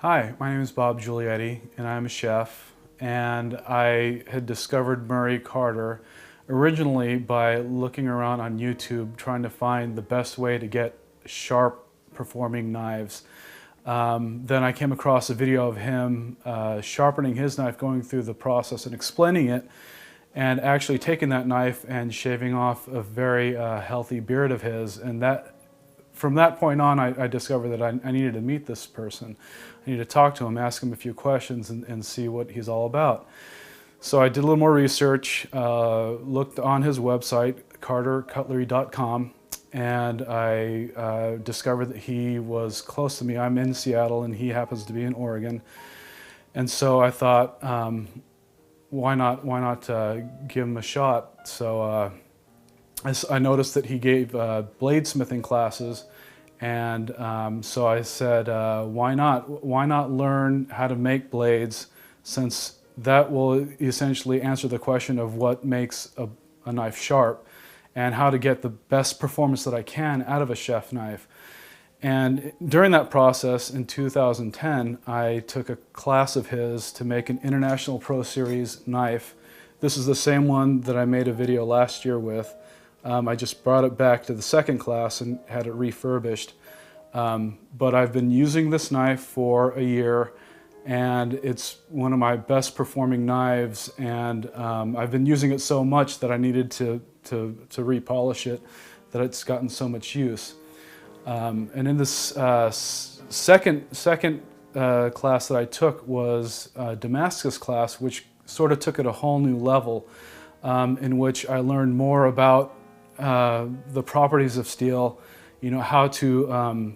Hi, my name is Bob Giulietti and I'm a chef, and I had discovered Murray Carter originally by looking around on YouTube trying to find the best way to get sharp performing knives. Then I came across a video of him sharpening his knife, going through the process and explaining it, and actually taking that knife and shaving off a very healthy beard of his. And from that point on, I discovered that I needed to meet this person. I needed to talk to him, ask him a few questions, and see what he's all about. So I did a little more research, looked on his website, cartercutlery.com, and I discovered that he was close to me. I'm in Seattle, and he happens to be in Oregon. And so I thought, why not give him a shot? So I noticed that he gave bladesmithing classes, and so I said, why not learn how to make blades, since that will essentially answer the question of what makes a knife sharp and how to get the best performance that I can out of a chef knife. And during that process in 2010, I took a class of his to make an International Pro Series knife. This is the same one that I made a video last year with. I just brought it back to the second class and had it refurbished. But I've been using this knife for a year, and it's one of my best performing knives, and I've been using it so much that I needed to repolish it, that it's gotten so much use. And in this second class that I took was a Damascus class, which sort of took it a whole new level, in which I learned more about the properties of steel, how to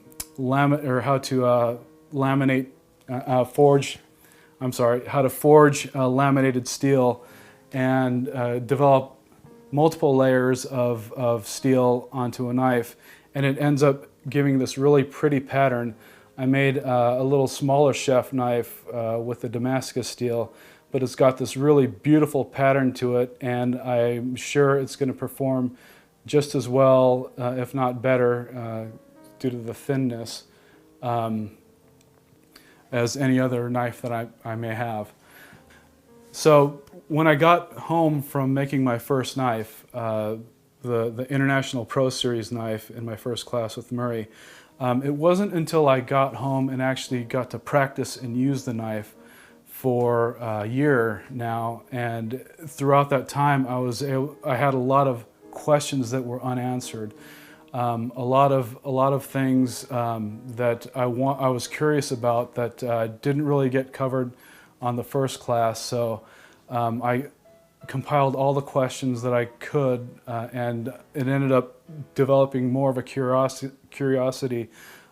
forge laminated steel, and develop multiple layers of steel onto a knife, and it ends up giving this really pretty pattern. I made a little smaller chef knife with the Damascus steel, but it's got this really beautiful pattern to it, and I'm sure it's going to perform just as well, if not better, due to the thinness, as any other knife that I may have. So when I got home from making my first knife, the International Pro Series knife in my first class with Murray, it wasn't until I got home and actually got to practice and use the knife for a year now, and throughout that time I had a lot of questions that were unanswered. A lot of things that I was curious about that didn't really get covered on the first class. So I compiled all the questions that I could, and it ended up developing more of a curiosity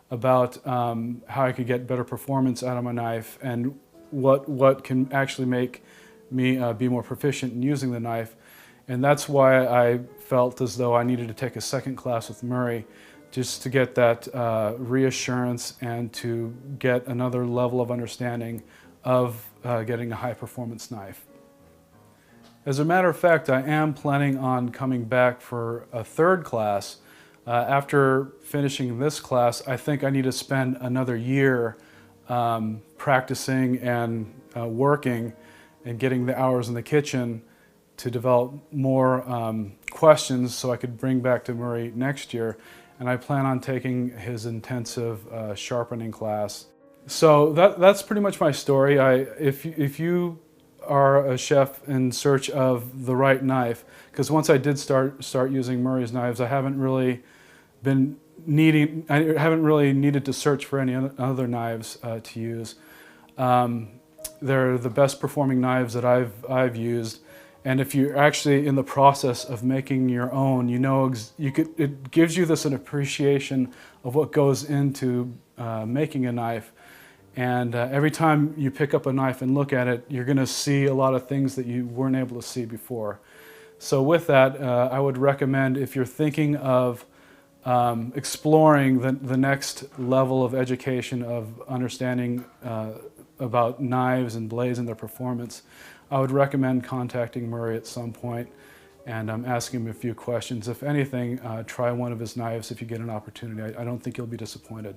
about how I could get better performance out of my knife, and what can actually make me be more proficient in using the knife. And that's why I felt as though I needed to take a second class with Murray, just to get that reassurance and to get another level of understanding of getting a high performance knife. As a matter of fact, I am planning on coming back for a third class. After finishing this class, I think I need to spend another year practicing and working and getting the hours in the kitchen to develop more questions so I could bring back to Murray next year. And I plan on taking his intensive sharpening class. So that's pretty much my story. If you are a chef in search of the right knife, because once I did start using Murray's knives, I haven't really needed to search for any other knives to use. They're the best performing knives that I've used. And if you're actually in the process of making your own, it gives you an appreciation of what goes into making a knife. And every time you pick up a knife and look at it, you're going to see a lot of things that you weren't able to see before. So with that, I would recommend, if you're thinking of exploring the next level of education, of understanding about knives and blades and their performance, I would recommend contacting Murray at some point and asking him a few questions. If anything, try one of his knives if you get an opportunity. I don't think you'll be disappointed.